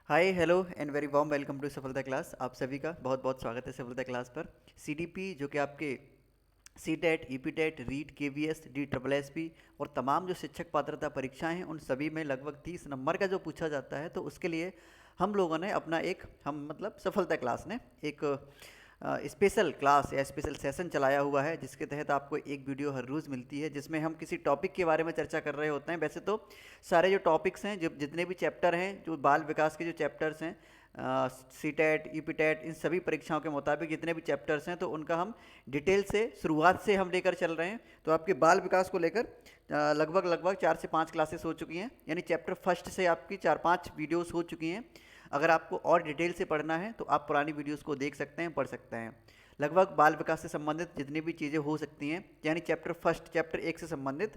Hi hello and very warm welcome to Safalta class. आप सभी का बहुत बहुत स्वागत है सफलता क्लास पर। सीडीपी जो कि आपके C TET, E P TET, REET, K V S, D triple S P और तमाम जो शिक्षक पात्रता परीक्षाएं हैं उन सभी में लगभग 30 नंबर का जो पूछा जाता है, तो उसके लिए हम लोगों ने अपना एक हम मतलब सफलता क्लास ने एक स्पेशल क्लास या स्पेशल सेशन चलाया हुआ है, जिसके तहत आपको एक वीडियो हर रोज़ मिलती है जिसमें हम किसी टॉपिक के बारे में चर्चा कर रहे होते हैं। वैसे तो सारे जो टॉपिक्स हैं, जो जितने भी चैप्टर हैं, जो बाल विकास के जो चैप्टर्स हैं, C TET, E P TET, इन सभी परीक्षाओं के मुताबिक जितने भी चैप्टर्स हैं तो उनका हम डिटेल से शुरुआत से हम लेकर चल रहे हैं। तो आपके बाल विकास को लेकर लगभग लगभग 4 से 5 क्लासेस हो चुकी हैं, यानी चैप्टर फर्स्ट से आपकी 4-5 वीडियोस हो चुकी हैं। अगर आपको और डिटेल से पढ़ना है तो आप पुरानी वीडियोस को देख सकते हैं, पढ़ सकते हैं। लगभग बाल विकास से संबंधित जितनी भी चीज़ें हो सकती हैं, यानी चैप्टर फर्स्ट, चैप्टर 1 से संबंधित,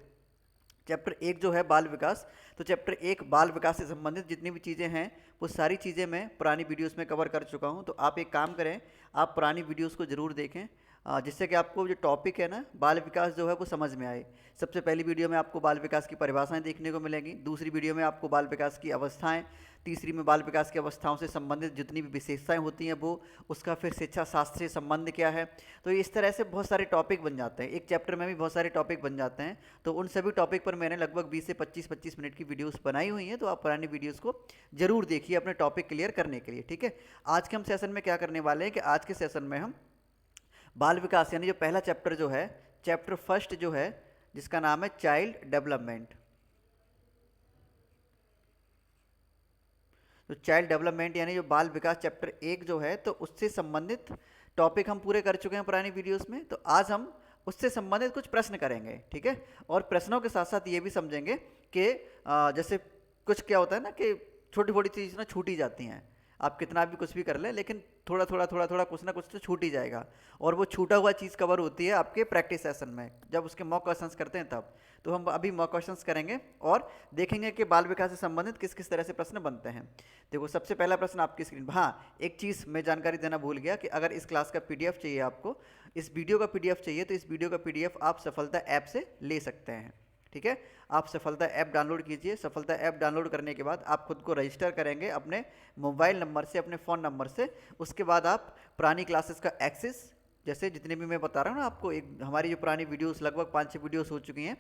चैप्टर 1 जो है बाल विकास, तो चैप्टर 1 बाल विकास से संबंधित जितनी भी चीज़ें हैं वो सारी चीज़ें मैं पुरानी वीडियोस में कवर कर चुका हूं। तो आप एक काम करें, आप पुरानी वीडियोस को ज़रूर देखें, जिससे कि आपको जो टॉपिक है ना बाल विकास जो है वो समझ में आए। सबसे पहली वीडियो में आपको बाल विकास की परिभाषाएं देखने को मिलेंगी, दूसरी वीडियो में आपको बाल विकास की अवस्थाएं, तीसरी में बाल विकास की अवस्थाओं से संबंधित जितनी भी विशेषताएं होती हैं वो, उसका फिर शिक्षा शास्त्र से संबंध क्या है। तो इस तरह से बहुत सारे टॉपिक बन जाते हैं, एक चैप्टर में भी बहुत सारे टॉपिक बन जाते हैं। तो उन सभी टॉपिक पर मैंने लगभग 20 से 25 मिनट की वीडियोस बनाई हुई हैं, तो आप पुरानी वीडियोस को जरूर देखिए अपने टॉपिक क्लियर करने के लिए। ठीक है, आज के हम सेशन में क्या करने वाले हैं कि आज के सेशन में हम बाल विकास यानी जो पहला चैप्टर जो है, चैप्टर फर्स्ट जो है, जिसका नाम है चाइल्ड डेवलपमेंट। तो चाइल्ड डेवलपमेंट यानी जो बाल विकास चैप्टर 1 जो है, तो उससे संबंधित टॉपिक हम पूरे कर चुके हैं पुरानी वीडियोस में। तो आज हम उससे संबंधित कुछ प्रश्न करेंगे, ठीक है। और प्रश्नों के साथ साथ ये भी समझेंगे कि जैसे कुछ क्या होता है ना कि छोटी छोटी चीज़ ना छूट ही जाती हैं। आप कितना भी कुछ भी कर लें, लेकिन थोड़ा थोड़ा कुछ ना कुछ तो छूट ही जाएगा। और वो छूटा हुआ चीज़ कवर होती है आपके प्रैक्टिस सेशन में, जब उसके मॉक क्वेश्चंस करते हैं तब। तो हम अभी मॉक क्वेश्चंस करेंगे और देखेंगे कि बाल विकास से संबंधित किस किस तरह से प्रश्न बनते हैं। देखो, सबसे पहला प्रश्न आपकी स्क्रीन पर, हाँ एक चीज़ मैं जानकारी देना भूल गया कि अगर इस क्लास का पीडीएफ चाहिए आपको, इस वीडियो का पीडीएफ चाहिए, तो इस वीडियो का पीडीएफ आप सफलता ऐप से ले सकते हैं। ठीक है, आप सफलता ऐप डाउनलोड कीजिए। सफलता ऐप डाउनलोड करने के बाद आप खुद को रजिस्टर करेंगे अपने मोबाइल नंबर से, अपने फ़ोन नंबर से। उसके बाद आप पुरानी क्लासेस का एक्सेस, जैसे जितने भी मैं बता रहा हूँ ना आपको, एक हमारी जो पुरानी वीडियोस लगभग 5-6 वीडियोस हो चुकी हैं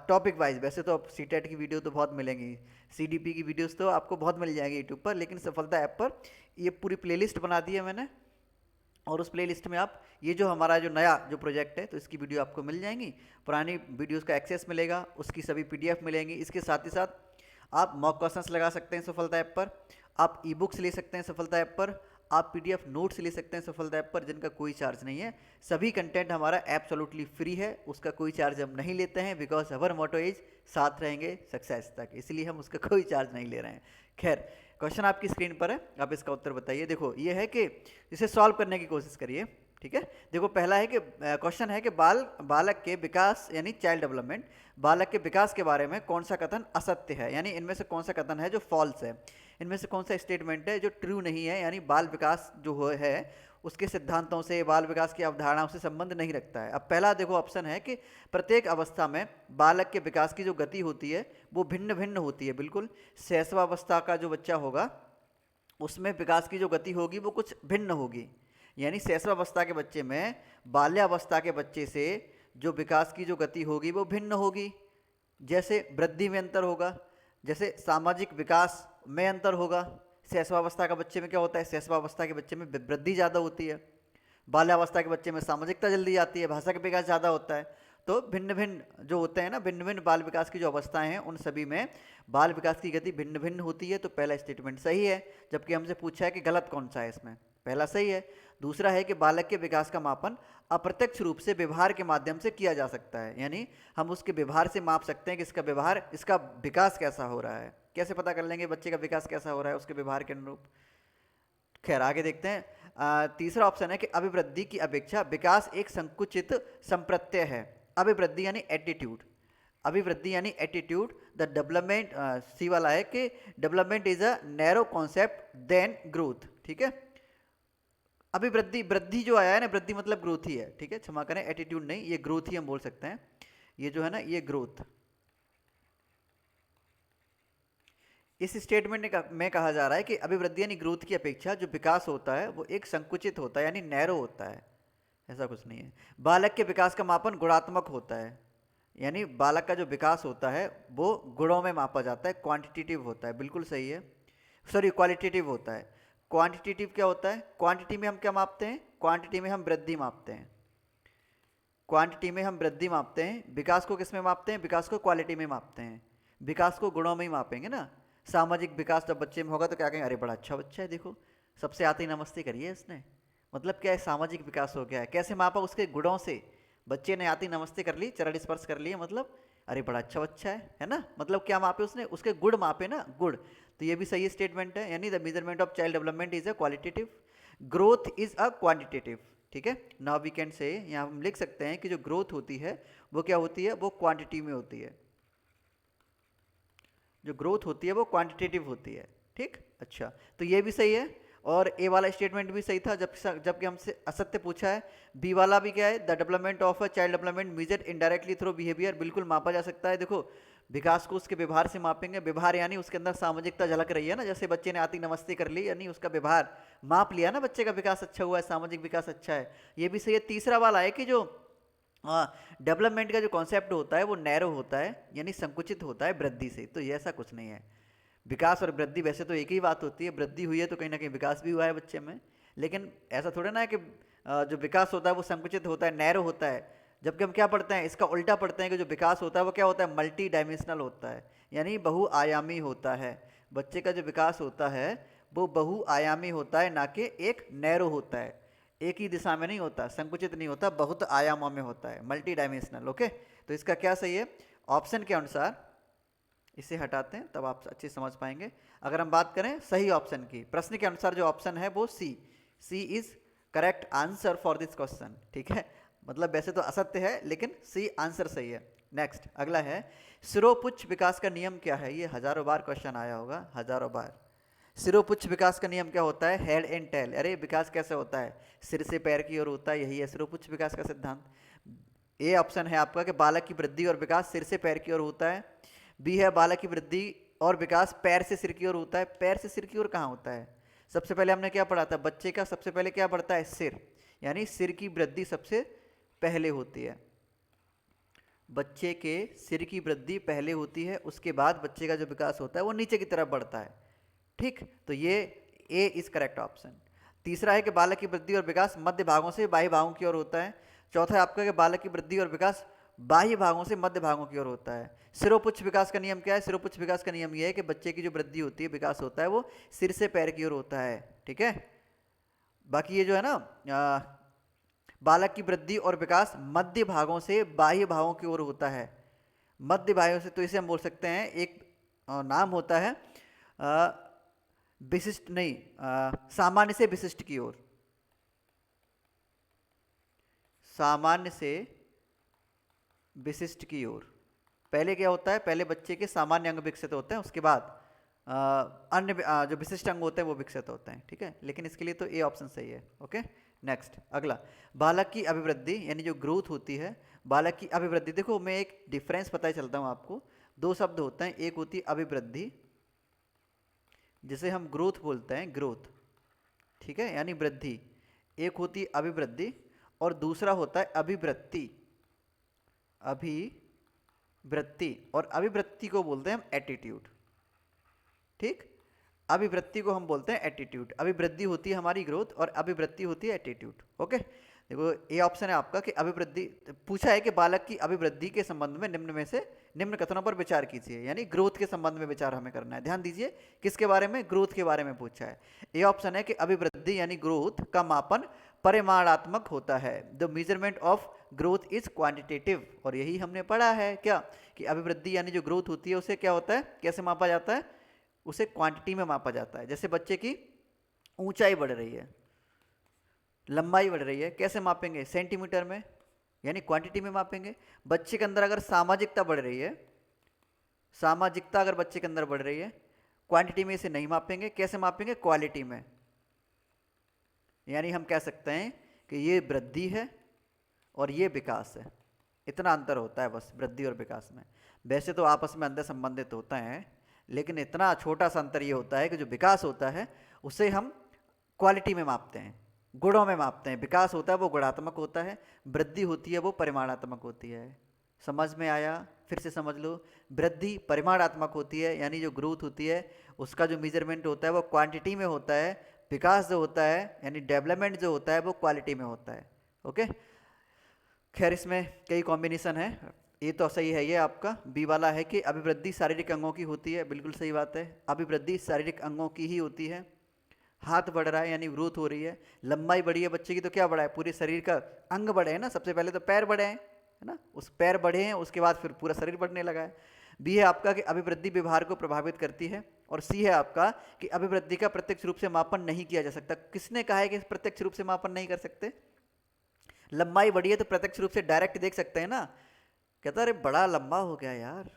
टॉपिक वाइज। वैसे तो अब सी टेट की वीडियो तो बहुत मिलेंगी, सी डी पी की वीडियोस तो आपको बहुत मिल जाएंगी यूट्यूब पर, लेकिन सफलता ऐप पर ये पूरी प्लेलिस्ट बना दी है मैंने। और उस प्लेलिस्ट में आप ये जो हमारा जो नया जो प्रोजेक्ट है, तो इसकी वीडियो आपको मिल जाएंगी, पुरानी वीडियोस का एक्सेस मिलेगा, उसकी सभी पीडीएफ मिलेंगी। इसके साथ ही साथ आप मॉक क्वेश्चंस लगा सकते हैं सफलता ऐप पर, आप ई बुक्स ले सकते हैं सफलता ऐप पर, आप पीडीएफ नोट्स ले सकते हैं सफलता ऐप पर, जिनका कोई चार्ज नहीं है। सभी कंटेंट हमारा एब्सोल्युटली फ्री है, उसका कोई चार्ज हम नहीं लेते हैं, बिकॉज अवर मोटो इज साथ रहेंगे सक्सेस तक, इसलिए हम उसका कोई चार्ज नहीं ले रहे हैं। खैर, क्वेश्चन आपकी स्क्रीन पर है, आप इसका उत्तर बताइए। देखो ये है कि इसे सॉल्व करने की कोशिश करिए। ठीक है, देखो पहला है कि क्वेश्चन है कि बालक के विकास यानी चाइल्ड डेवलपमेंट, बालक के विकास के बारे में कौन सा कथन असत्य है, यानी इनमें से कौन सा कथन है जो फॉल्स है, इनमें से कौन सा स्टेटमेंट है जो ट्रू नहीं है, यानी बाल विकास जो है उसके सिद्धांतों से, बाल विकास की अवधारणाओं से संबंध नहीं रखता है। अब पहला देखो ऑप्शन है कि प्रत्येक अवस्था में बालक के विकास की जो गति होती है वो भिन्न भिन्न होती है। बिल्कुल, शैशवावस्था का जो बच्चा होगा उसमें विकास की जो गति होगी वो कुछ भिन्न होगी, यानी शैशवावस्था के बच्चे में बाल्यावस्था के बच्चे से जो विकास की जो गति होगी वो भिन्न होगी। जैसे वृद्धि में अंतर होगा, जैसे सामाजिक विकास में अंतर होगा। शैशवावस्था का बच्चे में क्या होता है, शैशवावस्था के बच्चे में वृद्धि ज़्यादा होती है, बाल्यावस्था के बच्चे में सामाजिकता जल्दी आती है, भाषा का विकास ज़्यादा होता है। तो भिन्न भिन्न जो होते हैं ना, भिन्न भिन्न बाल विकास की जो अवस्थाएं हैं उन सभी में बाल विकास की गति भिन्न भिन्न होती है। तो पहला स्टेटमेंट सही है, जबकि हमसे पूछा है कि गलत कौन सा है इसमें, पहला सही है। दूसरा है कि बालक के विकास का मापन अप्रत्यक्ष रूप से व्यवहार के माध्यम से किया जा सकता है, यानी हम उसके व्यवहार से माप सकते हैं कि इसका व्यवहार, इसका विकास कैसा हो रहा है। कैसे पता कर लेंगे बच्चे का विकास कैसा हो रहा है, उसके व्यवहार के अनुरूप। खैर आगे देखते हैं। तीसरा ऑप्शन है कि अभिवृद्धि की अपेक्षा विकास एक संकुचित संप्रत्यय है। अभिवृद्धि यानी एटीट्यूड, अभिवृद्धि यानी एटीट्यूड। द डेवलपमेंट, सी वाला है कि development is a narrow concept than growth. ठीक है, अभिवृद्धि, वृद्धि जो आया है ना, वृद्धि मतलब ग्रोथ ही है। ठीक है, क्षमा करें, एटीट्यूड नहीं, ये ग्रोथ ही हम बोल सकते हैं। ये जो है ना, ये ग्रोथ, इस स्टेटमेंट में कहा जा रहा है कि अभिवृद्धि यानी ग्रोथ की अपेक्षा जो विकास होता है वो एक संकुचित होता है यानी नैरो होता है, ऐसा कुछ नहीं है। बालक के विकास का मापन गुणात्मक होता है, यानी बालक का जो विकास होता है वो गुणों में मापा जाता है, क्वांटिटेटिव होता है, बिल्कुल सही है। सॉरी, क्वालिटेटिव होता है। क्वांटिटेटिव क्या होता है? क्वांटिटी में हम क्या मापते हैं? क्वांटिटी में हम वृद्धि मापते हैं। क्वांटिटी में हम वृद्धि मापते हैं। विकास को किस में मापते हैं? विकास को क्वालिटी में मापते हैं। विकास को गुणों में ही मापेंगे ना। सामाजिक विकास जब बच्चे में होगा तो क्या कहेंगे? अरे बड़ा अच्छा बच्चा है, देखो सबसे आते ही नमस्ते करिए इसने। मतलब क्या है? सामाजिक विकास हो गया है। कैसे मापा? उसके गुणों से। बच्चे ने आते ही नमस्ते कर ली, चरण स्पर्श कर लिए, मतलब अरे बड़ा अच्छा बच्चा है ना। मतलब क्या मापे उसने? उसके गुण मापे ना, गुण। तो ये भी सही स्टेटमेंट है, यानी the measurement of child development is a qualitative, growth is a quantitative. ठीक है, नाउ वी कैन से, यहाँ हम लिख सकते हैं कि जो ग्रोथ होती है वो क्या होती है? वो क्वांटिटी में होती है। जो ग्रोथ होती है वो क्वांटिटेटिव होती है। ठीक, अच्छा, तो ये भी सही है। और ए वाला स्टेटमेंट भी सही था, जबकि हमसे असत्य पूछा है। बी वाला भी क्या है? The development of a child development measure indirectly through behaviour, बिल्कुल मापा जा सकता है। देखो, विकास को उसके व्यवहार से मापेंगे। व्यवहार यानी उसके अंदर सामाजिकता झलक रही है ना, जैसे बच्चे ने आती नमस्ते कर ली, यानी उसका व्यवहार माप लिया ना, बच्चे का विकास अच्छा हुआ है, सामाजिक विकास अच्छा है। ये भी सही है। तीसरा वाला है कि जो डेवलपमेंट का जो कॉन्सेप्ट होता है वो नैरो होता है, यानी संकुचित होता है वृद्धि से। तो ये ऐसा कुछ नहीं है। विकास और वृद्धि वैसे तो एक ही बात होती है। वृद्धि हुई है तो कहीं ना कहीं विकास भी हुआ है बच्चे में, लेकिन ऐसा थोड़ा ना है कि जो विकास होता है वो संकुचित होता है, नैरो होता है। जबकि हम क्या पढ़ते हैं? इसका उल्टा पढ़ते हैं कि जो विकास होता है वो क्या होता है? मल्टी डायमेंशनल होता है, यानी बहुआयामी होता है। बच्चे का जो विकास होता है वो बहुआयामी होता है, ना कि एक नैरो होता है। एक ही दिशा में नहीं होता, संकुचित नहीं होता, बहुत आयामों में होता है, मल्टी डायमेंशनल। ओके, तो इसका क्या सही है? ऑप्शन के अनुसार, इसे हटाते हैं तब आप अच्छे समझ पाएंगे। अगर हम बात करें सही ऑप्शन की, प्रश्न के अनुसार जो ऑप्शन है वो C, C is correct answer for this question. ठीक है, मतलब वैसे तो असत्य है लेकिन सी आंसर सही है। नेक्स्ट, अगला है सिरोपुच्छ विकास का नियम क्या है? ये हजारों बार क्वेश्चन आया होगा, हजारों बार। सिरोपुच्छ विकास का नियम क्या होता है? Head and tail. अरे विकास कैसे होता है? सिर से पैर की ओर होता है, यही है सिरोपुच्छ विकास का सिद्धांत। ए ऑप्शन है आपका कि बालक की वृद्धि और विकास सिर से पैर की ओर होता है। बी है बालक की वृद्धि और विकास पैर से सिर की ओर होता है। पैर से सिर की ओर कहाँ होता है? सबसे पहले हमने क्या पढ़ा था? बच्चे का सबसे पहले क्या बढ़ता है? सिर, यानी सिर की वृद्धि सबसे पहले होती है। बच्चे के सिर की वृद्धि पहले होती है, उसके बाद बच्चे का जो विकास होता है वो नीचे की तरफ बढ़ता है। ठीक, तो ये ए इज करेक्ट ऑप्शन। तीसरा है कि बालक की वृद्धि और विकास मध्य भागों से बाह्य भागों की ओर होता है। चौथा है आपका कि बालक की वृद्धि और विकास बाह्य भागों से मध्य भागों की ओर होता है। सिरोपुच्छ विकास का नियम क्या है? सिरोपुच्छ विकास का नियम यह है कि बच्चे की जो वृद्धि होती है, विकास होता है, वो सिर से पैर की ओर होता है। ठीक है, बाकी ये जो है ना, बालक की वृद्धि और विकास मध्य भागों से बाह्य भागों की ओर होता है। मध्य भागों से, तो इसे हम बोल सकते हैं, एक नाम होता है विशिष्ट नहीं, सामान्य से विशिष्ट की ओर। सामान्य से विशिष्ट की ओर। पहले क्या होता है? पहले बच्चे के सामान्य अंग विकसित होते हैं, उसके बाद अन्य जो विशिष्ट अंग होते हैं वो विकसित होते हैं। ठीक है, लेकिन इसके लिए तो ए ऑप्शन सही है। ओके, नेक्स्ट, अगला, बालक की अभिवृद्धि यानी जो ग्रोथ होती है, बालक की अभिवृद्धि। देखो, मैं एक डिफरेंस पता ही चलता हूँ आपको। दो शब्द होते हैं, एक होती है अभिवृद्धि, जिसे हम ग्रोथ बोलते हैं, ग्रोथ। ठीक है, यानी वृद्धि। एक होती है अभिवृद्धि और दूसरा होता है अभिवृत्ति। अभिवृत्ति, और अभिवृत्ति को बोलते हैं हम एटीट्यूड। ठीक, अभिवृत्ति को हम बोलते हैं एटीट्यूड। अभिवृद्धि होती है हमारी ग्रोथ और अभिवृत्ति होती है एटीट्यूड। ओके, देखो ये ऑप्शन है आपका कि अभिवृद्धि, पूछा है कि बालक की अभिवृद्धि के संबंध में निम्न में से निम्न कथनों पर विचार कीजिए, यानी ग्रोथ के संबंध में विचार हमें करना है। ध्यान दीजिए, किसके बारे में? ग्रोथ के बारे में पूछा है। ये ऑप्शन है कि अभिवृद्धि यानी ग्रोथ का मापन परिमाणात्मक होता है। The measurement of growth is quantitative. और यही हमने पढ़ा है क्या, कि अभिवृद्धि यानी जो ग्रोथ होती है उसे क्या होता है, कैसे मापा जाता है? उसे क्वांटिटी में मापा जाता है। जैसे बच्चे की ऊंचाई बढ़ रही है, लंबाई बढ़ रही है, कैसे मापेंगे? सेंटीमीटर में, यानी क्वांटिटी में मापेंगे। बच्चे के अंदर अगर सामाजिकता बढ़ रही है, सामाजिकता अगर बच्चे के अंदर बढ़ रही है, क्वांटिटी में इसे नहीं मापेंगे, कैसे मापेंगे? क्वालिटी में। यानी हम कह सकते हैं कि ये वृद्धि है और ये विकास है, इतना अंतर होता है बस वृद्धि और विकास में। वैसे तो आपस में अंतर संबंधित होता है, लेकिन इतना छोटा सा अंतर ये होता है कि जो विकास होता है उसे हम क्वालिटी में मापते हैं, गुणों में मापते हैं। विकास होता है वो गुणात्मक होता है, वृद्धि होती है वो परिमाणात्मक होती है। समझ में आया? फिर से समझ लो। वृद्धि परिमाणात्मक होती है, यानी जो ग्रोथ होती है उसका जो मेजरमेंट होता है वो क्वांटिटी में होता है। विकास जो होता है यानी डेवलपमेंट जो होता है वो क्वालिटी में होता है। ओके, खैर इसमें कई कॉम्बिनेशन है। ए तो सही है, ये आपका बी वाला है कि अभिवृद्धि शारीरिक अंगों की होती है, बिल्कुल सही बात है। अभिवृद्धि शारीरिक अंगों की ही होती है। हाथ बढ़ रहा है यानी ग्रोथ हो रही है। लंबाई बढ़ी है बच्चे की तो क्या बढ़ा है? पूरे शरीर का अंग बढ़े हैं ना, सबसे पहले तो पैर बढ़े हैं, है ना, उस पैर बढ़े हैं, उसके बाद फिर पूरा शरीर बढ़ने लगा है। बी है आपका कि अभिवृद्धि व्यवहार को प्रभावित करती है। और सी है आपका कि अभिवृद्धि का प्रत्यक्ष रूप से मापन नहीं किया जा सकता। किसने कहा है कि प्रत्यक्ष रूप से मापन नहीं कर सकते? लंबाई बढ़ी है तो प्रत्यक्ष रूप से डायरेक्ट देख सकते हैं ना। कहता अरे बड़ा लंबा हो गया यार,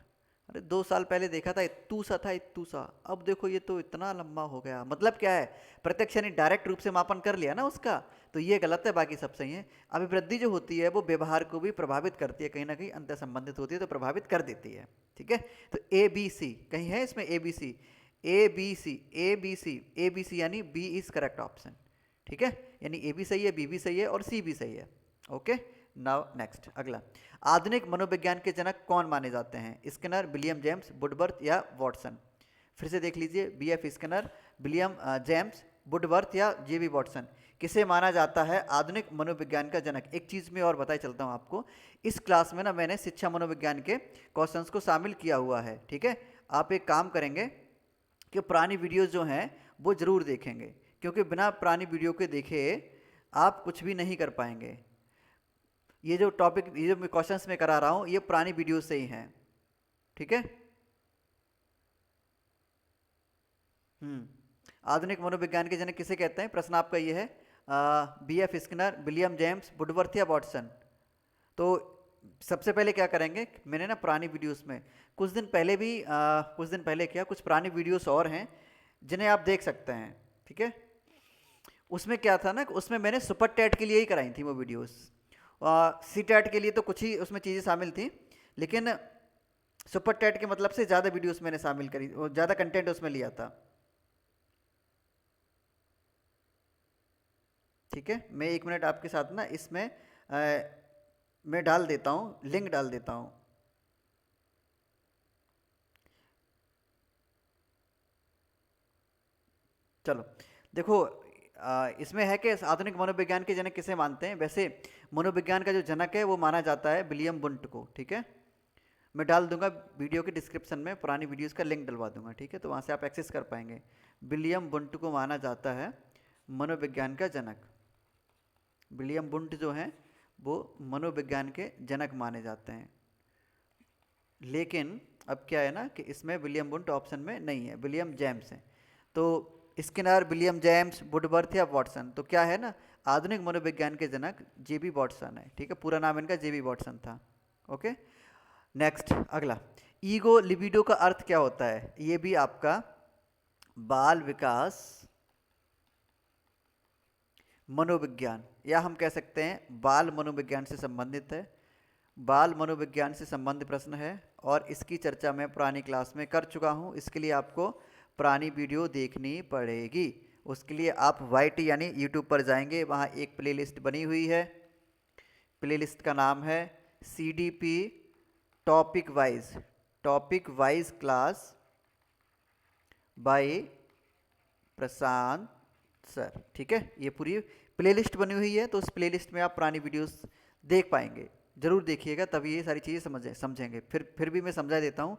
अरे 2 साल पहले देखा था इतू सा था, इतू सा, अब देखो ये तो इतना लंबा हो गया। मतलब क्या है? प्रत्यक्ष यानी डायरेक्ट रूप से मापन कर लिया ना उसका, तो ये गलत है, बाकी सब सही है। अभिवृद्धि जो होती है वो व्यवहार को भी प्रभावित करती है, कहीं ना कहीं अंतर संबंधित होती है तो प्रभावित कर देती है। ठीक है, तो ए बी सी कहीं है इसमें, A B C, A B C, A B C, A B C यानी बी इज करेक्ट ऑप्शन। ठीक है, यानी ए भी सही है, बी भी सही है और सी भी सही है। ओके, नाउ नेक्स्ट अगला। आधुनिक मनोविज्ञान के जनक कौन माने जाते हैं? स्किनर, विलियम जेम्स, वुडवर्थ या वॉटसन? फिर से देख लीजिए, B F Skinner, William James, Woodworth या जे बी वॉटसन, किसे माना जाता है आधुनिक मनोविज्ञान का जनक? एक चीज़ में और बताई चलता हूँ आपको, इस क्लास में ना मैंने शिक्षा मनोविज्ञान के क्वेश्चंस को शामिल किया हुआ है। ठीक है, आप एक काम करेंगे कि पुरानी वीडियोज़ जो हैं वो ज़रूर देखेंगे, क्योंकि बिना पुरानी वीडियो के देखे आप कुछ भी नहीं कर पाएंगे। ये जो टॉपिक, ये जो मैं क्वेश्चंस में करा रहा हूँ ये पुरानी वीडियो से ही हैं। ठीक है, आधुनिक मनोविज्ञान के जनक किसे कहते हैं? प्रश्न आपका ये है, B F Skinner, William James, Woodworth या वॉटसन? तो सबसे पहले क्या करेंगे, मैंने ना पुरानी वीडियोस में कुछ दिन पहले भी कुछ दिन पहले क्या, कुछ पुरानी वीडियोस और हैं जिन्हें आप देख सकते हैं। ठीक है, उसमें क्या था ना, उसमें मैंने सुपर टैट के लिए ही कराई थी वो वीडियोस। सी टैट के लिए तो कुछ ही उसमें चीज़ें शामिल थी, लेकिन सुपर टैट के मतलब से ज़्यादा वीडियोस मैंने शामिल करी और ज़्यादा कंटेंट उसमें लिया था। ठीक है, मैं 1 मिनट आपके साथ ना इसमें मैं डाल देता हूँ, लिंक डाल देता हूँ। चलो देखो, इसमें है कि आधुनिक मनोविज्ञान के जनक किसे मानते हैं? वैसे मनोविज्ञान का जो जनक है वो माना जाता है विलियम वुंट को। ठीक है, मैं डाल दूंगा वीडियो के डिस्क्रिप्शन में, पुरानी वीडियोस का लिंक डलवा दूंगा। ठीक है, तो वहाँ से आप एक्सेस कर पाएंगे। विलियम वुंट को माना जाता है मनोविज्ञान का जनक। विलियम वुंट जो हैं वो मनोविज्ञान के जनक माने जाते हैं। लेकिन अब क्या है ना कि इसमें विलियम वुंट ऑप्शन में नहीं है, विलियम जेम्स हैं। तो स्किनर, विलियम जेम्स, वुडवर्थ या वॉटसन, तो क्या है ना, आधुनिक मनोविज्ञान के जनक जेबी वॉटसन है। ठीक है, पूरा नाम इनका जेबी वॉटसन था। ओके, नेक्स्ट अगला। ईगो लिबिडो का अर्थ क्या होता है? ये भी आपका बाल विकास मनोविज्ञान, या हम कह सकते हैं बाल मनोविज्ञान से संबंधित है। बाल मनोविज्ञान से संबंधित प्रश्न है और इसकी चर्चा मैं पुरानी क्लास में कर चुका हूँ। इसके लिए आपको पुरानी वीडियो देखनी पड़ेगी। उसके लिए आप वाईटी यानी यूट्यूब पर जाएंगे, वहाँ एक प्लेलिस्ट बनी हुई है। प्लेलिस्ट का नाम है CDP topic wise class by Prashant sir. ठीक है, ये पूरी प्लेलिस्ट बनी हुई है, तो उस प्लेलिस्ट में आप पुरानी वीडियोस देख पाएंगे। जरूर देखिएगा, तभी ये सारी चीज़ें समझेंगे। फिर भी मैं समझा देता हूँ।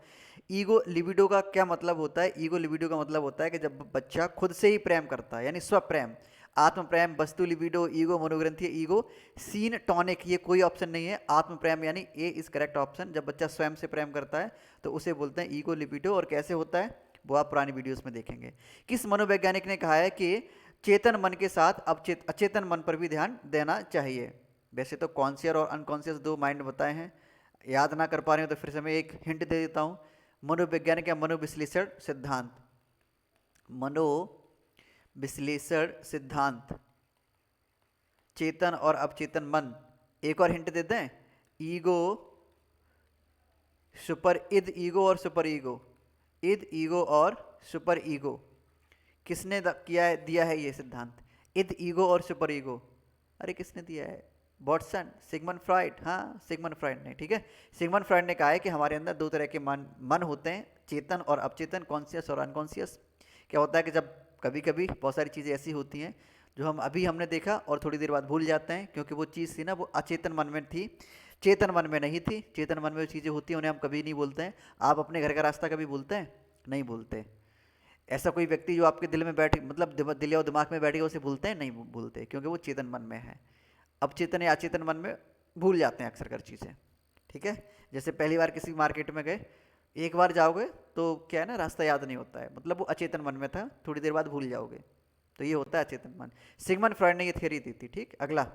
ईगो लिबिडो का क्या मतलब होता है? ईगो लिबिडो का मतलब होता है कि जब बच्चा खुद से ही प्रेम करता है, यानी स्वप्रेम, आत्म प्रेम, वस्तु लिबिडो, ईगो मनोग्रंथि, ईगो सीन टॉनिक, ये कोई ऑप्शन नहीं है। आत्म प्रेम यानी ए इज करेक्ट ऑप्शन। जब बच्चा स्वयं से प्रेम करता है तो उसे बोलते हैं ईगो लिबिडो। और कैसे होता है वो आप पुरानी वीडियोस में देखेंगे। किस मनोवैज्ञानिक ने कहा है कि चेतन मन के साथ अचेतन मन पर भी ध्यान देना चाहिए? वैसे तो कॉन्शियस और अनकॉन्शियस दो माइंड बताए हैं, याद ना कर पा रहे हो तो फिर से मैं एक हिंट दे देता हूँ। मनोवैज्ञानिक या मनोविश्लेषण सिद्धांत, मनोविश्लेषण सिद्धांत, चेतन और अवचेतन मन। एक और हिंट देते हैं, ईगो, सुपर इद ईगो और सुपर ईगो, इद, ईगो और सुपर ईगो, किसने दिया है ये सिद्धांत? इद, ईगो और सुपर ईगो, अरे किसने दिया है? Watson, Sigmund Freud. हाँ, सिगमंड फ्रॉइड ने, ठीक है। सिगमंड फ्रॉइड ने कहा है कि हमारे अंदर दो तरह के मन होते हैं, चेतन और अपचेतन, कॉन्शियस और अनकॉन्शियस। क्या होता है कि जब कभी कभी बहुत सारी चीज़ें ऐसी होती हैं जो हमने देखा और थोड़ी देर बाद भूल जाते हैं, क्योंकि वो चीज़ थी ना, वो अचेतन मन में थी, चेतन मन में नहीं थी। चेतन मन में जो चीज़ें होती हैं उन्हें हम कभी नहीं भूलते हैं। आप अपने घर का रास्ता कभी भूलते हैं? नहीं भूलते। ऐसा कोई व्यक्ति जो आपके दिल में बैठे, मतलब दिल या दिमाग में बैठे, उसे भूलते हैं? नहीं भूलते, क्योंकि वो चेतन मन में है। अपचेतन या अचेतन मन में भूल जाते हैं अक्सर कर चीज़ें, ठीक है। जैसे पहली बार किसी मार्केट में गए, एक बार जाओगे तो क्या है ना, रास्ता याद नहीं होता है, मतलब वो अचेतन मन में था, थोड़ी देर बाद भूल जाओगे, तो ये होता है अचेतन मन। सिगमंड फ्रॉइड ने ये थ्योरी दी थी, ठीक। अगला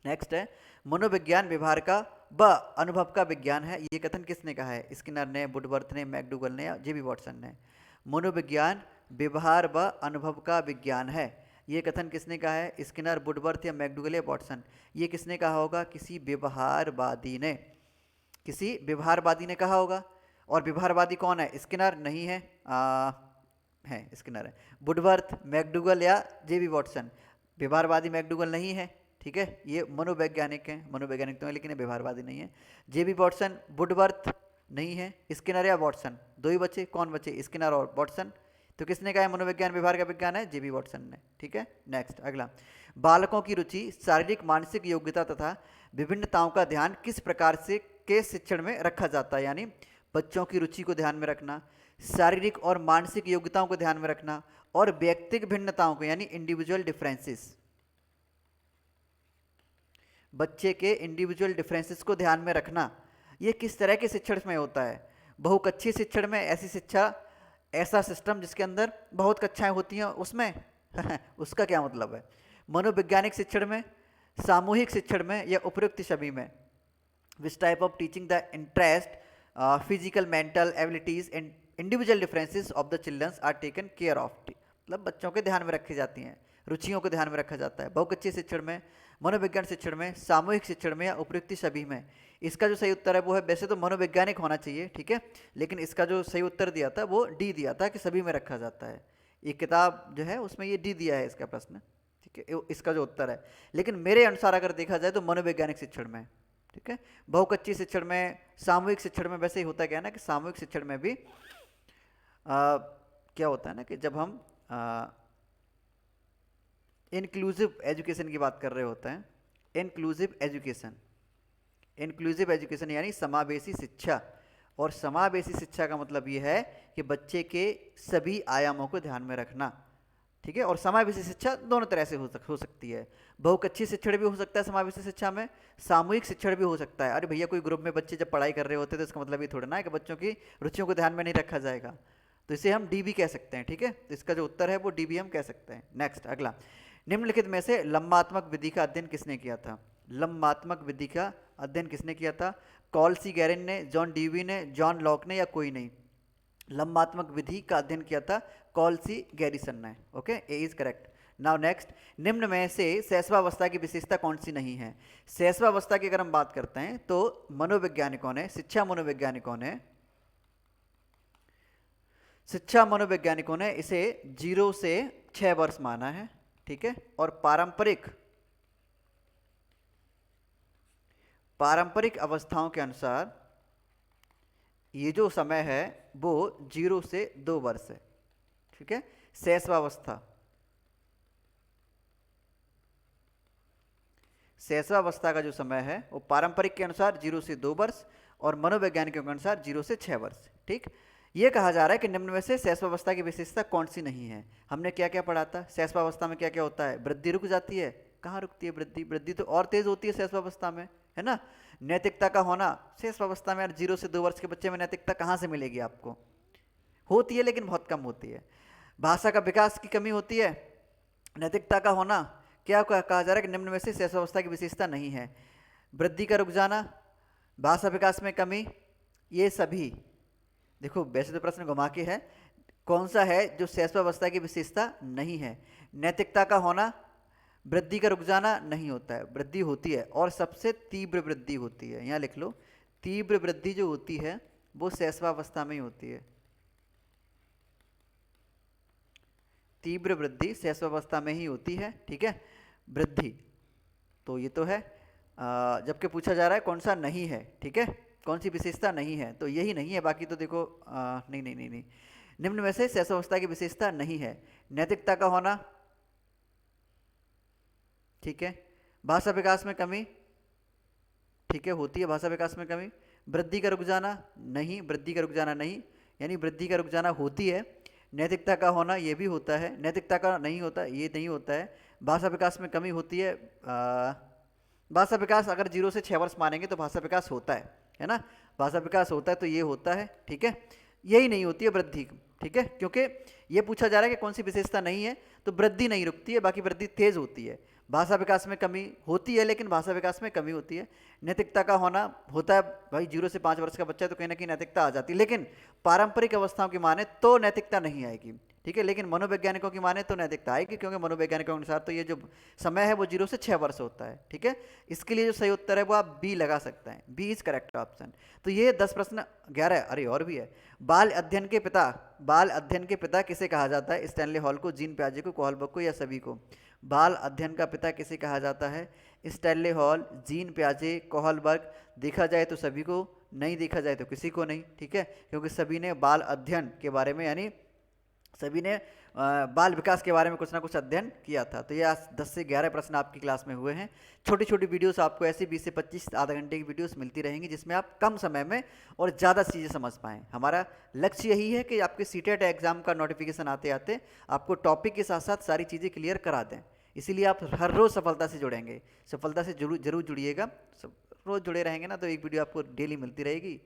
नेक्स्ट है, मनोविज्ञान व्यवहार का व अनुभव का विज्ञान है। ये कथन किसने कहा है? स्किनर ने, वुडवर्थ ने, मैकडूगल ने या जेबी वॉटसन ने? मनोविज्ञान व्यवहार व अनुभव का विज्ञान है, ये कथन किसने कहा है? स्किनर, वुडवर्थ या मैकडूगल या वॉटसन? ये किसने कहा होगा? किसी व्यवहारवादी ने, किसी व्यवहारवादी ने कहा होगा। और व्यवहारवादी कौन है? स्किनर नहीं है, है स्किनर है। वुडवर्थ, मैकडूगल या जेबी वॉटसन? व्यवहारवादी मैकडूगल नहीं है, ठीक है। ये मनोवैज्ञानिक हैं, मनोवैज्ञानिक तो है लेकिन व्यवहारवादी नहीं है। जेबी वॉटसन, वुडवर्थ नहीं है, स्किनर या वॉटसन? दो ही बचे, कौन बचे? स्किनर और वॉटसन। तो किसने कहा है मनोविज्ञान व्यवहार का विज्ञान है? जेबी वॉटसन ने, ठीक है। नेक्स्ट अगला, बालकों की रुचि, शारीरिक मानसिक योग्यता तथा विभिन्नताओं का ध्यान किस प्रकार से के शिक्षण में रखा जाता है? यानी बच्चों की रुचि को ध्यान में रखना, शारीरिक और मानसिक योग्यताओं को ध्यान में रखना, और व्यक्तिगत भिन्नताओं को यानी इंडिविजुअल डिफरेंसेस, बच्चे के इंडिविजुअल डिफरेंसेस को ध्यान में रखना, ये किस तरह के शिक्षण में होता है? बहुकक्षीय शिक्षण में, ऐसी शिक्षा, ऐसा सिस्टम जिसके अंदर बहुत कक्षाएं होती हैं उसमें उसका क्या मतलब है? मनोवैज्ञानिक शिक्षण में, सामूहिक शिक्षण में, या उपयुक्त सभी में? Which type of teaching the interest, physical mental abilities and individual differences of the childrens are taken care of, मतलब बच्चों के ध्यान में रखी जाती हैं, रुचियों को ध्यान में रखा जाता है। बहुकक्षीय शिक्षण में, मनोविज्ञान शिक्षण में, सामूहिक शिक्षण में, या उपयुक्त सभी में? इसका जो सही उत्तर है वो है, वैसे तो मनोवैज्ञानिक होना चाहिए, ठीक है, लेकिन इसका जो सही उत्तर दिया था वो डी दिया था कि सभी में रखा जाता है। ये किताब जो है उसमें ये डी दिया है इसका प्रश्न, ठीक है, इसका जो उत्तर है। लेकिन मेरे अनुसार अगर देखा जाए तो मनोवैज्ञानिक शिक्षण में, ठीक है। बहुकक्षीय शिक्षण में, सामूहिक शिक्षण में वैसे ही होता क्या है ना कि सामूहिक शिक्षण में भी क्या होता है ना कि जब हम इंक्लूसिव एजुकेशन की बात कर रहे होते हैं, इंक्लूसिव एजुकेशन, इंक्लूसिव एजुकेशन यानी समावेशी शिक्षा, और समावेशी शिक्षा का मतलब ये है कि बच्चे के सभी आयामों को ध्यान में रखना, ठीक है। और समावेशी शिक्षा दोनों तरह से हो सकती है, बहुकक्षीय शिक्षण भी हो सकता है समावेशी शिक्षा में, सामूहिक शिक्षण भी हो सकता है। अरे भैया, कोई ग्रुप में बच्चे जब पढ़ाई कर रहे होते हैं तो इसका मतलब ये थोड़ा ना है कि बच्चों की रुचियों को ध्यान में नहीं रखा जाएगा, तो इसे हम डी भी कह सकते हैं, ठीक है। तो इसका जो उत्तर है वो डी भी हम कह सकते हैं। नेक्स्ट अगला, निम्नलिखित में से लंबात्मक विधि का अध्ययन किसने किया था? लंबात्मक विधि का अध्ययन किसने किया था? कॉल सी गैरिन ने, जॉन डीवी ने, जॉन लॉक ने, या कोई नहीं? लंबात्मक विधि का अध्ययन किया था कॉल सी गैरिसन ने, okay, A is correct. Now next, निम्न में से शैशवावस्था की विशेषता कौन सी नहीं है? शैशवावस्था की अगर हम बात करते हैं तो मनोवैज्ञानिकों ने, शिक्षा मनोवैज्ञानिकों ने इसे 0 से 6 वर्ष माना है, ठीक है। और पारंपरिक अवस्थाओं के अनुसार ये जो समय है वो 0 से 2 वर्ष है, ठीक है। शैशवावस्था का जो समय है वो पारंपरिक के अनुसार 0 से 2 वर्ष और मनोवैज्ञानिकों के अनुसार 0 से 6 वर्ष, ठीक। ये कहा जा रहा है कि निम्न में से शैशवावस्था की विशेषता कौन सी नहीं है? हमने क्या क्या पढ़ा था? शैशवावस्था में क्या क्या होता है? वृद्धि रुक जाती है, कहाँ रुकती है वृद्धि? वृद्धि तो और तेज होती है शैशवावस्था में, है ना। नैतिकता का होना, शैशवावस्था में यार 0 से 2 वर्ष के बच्चे में नैतिकता कहाँ से मिलेगी आपको? होती है लेकिन बहुत कम होती है। भाषा का विकास की कमी होती है, नैतिकता का होना, क्या कहा जा रहा है कि निम्न में से शैशवावस्था की विशेषता नहीं है? वृद्धि का रुक जाना, भाषा विकास में कमी, ये सभी, देखो वैसे तो प्रश्न घुमा के है, कौन सा है जो शैशवावस्था की विशेषता नहीं है? नैतिकता का होना, वृद्धि का रुक जाना नहीं होता है, वृद्धि होती है, और सबसे तीव्र वृद्धि होती है, यहाँ लिख लो, तीव्र वृद्धि जो होती है वो शैशवावस्था में ही होती है, तीव्र वृद्धि शैशवावस्था में ही होती है, ठीक है, वृद्धि। तो ये तो है। जबकि पूछा जा रहा है कौन सा नहीं है, ठीक है, कौन सी विशेषता नहीं है, तो यही नहीं है। बाकी तो देखो नहीं नहीं नहीं नहीं, निम्न में से शैशवावस्था की विशेषता नहीं है। नैतिकता का होना, ठीक है, भाषा विकास में कमी, ठीक है, होती है भाषा विकास में कमी। वृद्धि का रुक जाना, नहीं, वृद्धि का रुक जाना नहीं, यानी वृद्धि का रुक जाना होती है। नैतिकता का होना, ये भी होता है। नैतिकता का नहीं होता, ये नहीं होता है। भाषा विकास में कमी होती है। भाषा विकास अगर 0 से 6 वर्ष मानेंगे तो भाषा विकास होता है ना, भाषा विकास होता है, तो ये होता है, ठीक है। यही नहीं होती है वृद्धि, ठीक है, क्योंकि ये पूछा जा रहा है कि कौन सी विशेषता नहीं है, तो वृद्धि नहीं रुकती है, बाकी वृद्धि तेज होती है। भाषा विकास में कमी होती है, लेकिन भाषा विकास में कमी होती है। नैतिकता का होना होता है, भाई 0 से 5 वर्ष का बच्चा है तो कहीं ना कहीं नैतिकता आ जाती है, लेकिन पारंपरिक अवस्थाओं की माने तो नैतिकता नहीं आएगी, ठीक है। लेकिन मनोवैज्ञानिकों की माने तो नैतिकता आएगी, क्योंकि मनोवैज्ञानिकों के अनुसार तो ये जो समय है वो 0 से 6 वर्ष होता है, ठीक है। इसके लिए जो सही उत्तर है वो आप बी लगा सकते हैं, बी इज करेक्ट ऑप्शन। तो ये 10 प्रश्न 11, अरे और भी है। बाल अध्ययन के पिता, बाल अध्ययन के पिता किसे कहा जाता है? स्टैनली हॉल को, जीन प्याजे को, कोहलबर्ग को, या सभी को? बाल अध्ययन का पिता किसे कहा जाता है? स्टैनली हॉल, जीन प्याजे, कोहलबर्ग। देखा जाए तो सभी को, नहीं देखा जाए तो किसी को नहीं, ठीक है, क्योंकि सभी ने बाल अध्ययन के बारे में, यानी सभी ने बाल विकास के बारे में कुछ ना कुछ अध्ययन किया था। तो ये आज 10 से 11 प्रश्न आपकी क्लास में हुए हैं। छोटी छोटी वीडियोस आपको ऐसी 20 से 25 आधा घंटे की वीडियोस मिलती रहेंगी, जिसमें आप कम समय में और ज़्यादा चीज़ें समझ पाएँ। हमारा लक्ष्य यही है कि आपके सीटेट एग्जाम का नोटिफिकेशन आते आते आपको टॉपिक के साथ साथ सारी चीज़ें क्लियर करा दें। इसीलिए आप हर रोज़ सफलता से जुड़ेंगे, सफलता से जरूर जुड़िएगा। रोज़ जुड़े रहेंगे ना तो एक वीडियो आपको डेली मिलती रहेगी,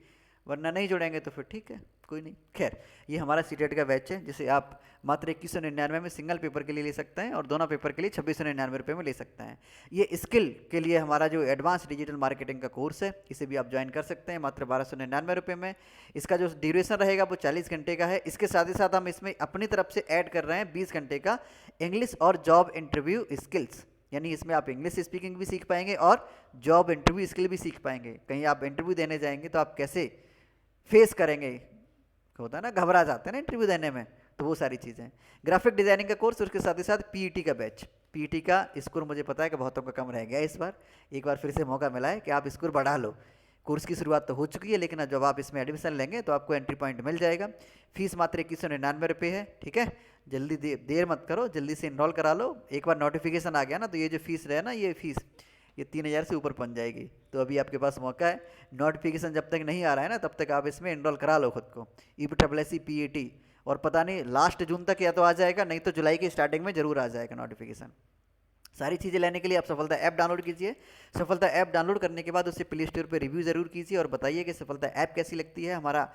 वरना नहीं जुड़ेंगे तो फिर ठीक है, कोई नहीं। खैर, ये हमारा सीटेट का बैच है, जिसे आप मात्र 2199 में सिंगल पेपर के लिए ले सकते हैं और दोनों पेपर के लिए 2699 रुपये में ले सकते हैं। ये स्किल के लिए हमारा जो एडवांस डिजिटल मार्केटिंग का कोर्स है, इसे भी आप ज्वाइन कर सकते हैं मात्र 1299 रुपये में। इसका जो ड्यूरेशन रहेगा वो 40 घंटे का है। इसके साथ ही साथ हम इसमें अपनी तरफ से ऐड कर रहे हैं 20 घंटे का इंग्लिश और जॉब इंटरव्यू स्किल्स, यानी इसमें आप इंग्लिश स्पीकिंग भी सीख पाएंगे और जॉब इंटरव्यू स्किल भी सीख पाएंगे। कहीं आप इंटरव्यू देने जाएंगे तो आप कैसे फेस करेंगे, होता है ना, घबरा जाते हैं ना इंटरव्यू देने में, तो वो सारी चीज़ें। ग्राफिक डिजाइनिंग का कोर्स, उसके साथ ही साथ पीईटी का बैच। पीईटी का स्कोर मुझे पता है कि बहुतों का कम रह गया इस बार, एक बार फिर से मौका मिला है कि आप स्कोर बढ़ा लो। कोर्स की शुरुआत तो हो चुकी है, लेकिन जब आप इसमें एडमिशन लेंगे तो आपको एंट्री पॉइंट मिल जाएगा। फीस मात्र 2199 रुपये है, ठीक है। जल्दी देर मत करो, जल्दी से इनरोल करा लो। एक बार नोटिफिकेशन आ गया ना तो ये जो फीस रहे ना, ये फीस ये 3000 से ऊपर पहुंच जाएगी। तो अभी आपके पास मौका है, नोटिफिकेशन जब तक नहीं आ रहा है ना तब तक आप इसमें इनरोल करा लो खुद को, EEEC PET। और पता नहीं लास्ट जून तक या तो आ जाएगा, नहीं तो जुलाई की स्टार्टिंग में जरूर आ जाएगा नोटिफिकेशन। सारी चीज़ें लेने के लिए आप सफलता ऐप डाउनलोड कीजिए। सफलता ऐप डाउनलोड करने के बाद उसे प्ले स्टोर पर रिव्यू ज़रूर कीजिए और बताइए कि सफलता ऐप कैसी लगती है, हमारा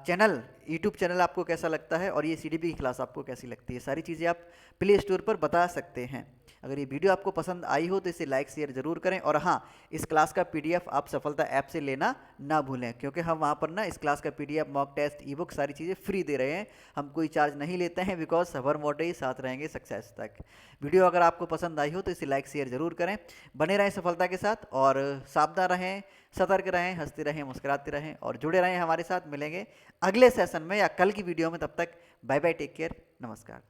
चैनल, यूट्यूब चैनल आपको कैसा लगता है, और ये CDP की क्लास आपको कैसी लगती है। सारी चीज़ें आप प्ले स्टोर पर बता सकते हैं। अगर ये वीडियो आपको पसंद आई हो तो इसे लाइक शेयर जरूर करें। और हाँ, इस क्लास का PDF आप सफलता ऐप से लेना ना भूलें, क्योंकि हम वहाँ पर ना इस क्लास का PDF, मॉक टेस्ट, ई-बुक सारी चीज़ें फ्री दे रहे हैं। हम कोई चार्ज नहीं लेते हैं, बिकॉज हर मोटे ही साथ रहेंगे सक्सेस तक। वीडियो अगर आपको पसंद आई हो तो इसे लाइक शेयर जरूर करें। बने रहें सफलता के साथ और सावधान रहें, सतर्क रहें, हंसते रहें, मुस्कुराते रहें और जुड़े रहें हमारे साथ। मिलेंगे अगले सेशन में या कल की वीडियो में, तब तक बाय बाय, टेक केयर, नमस्कार।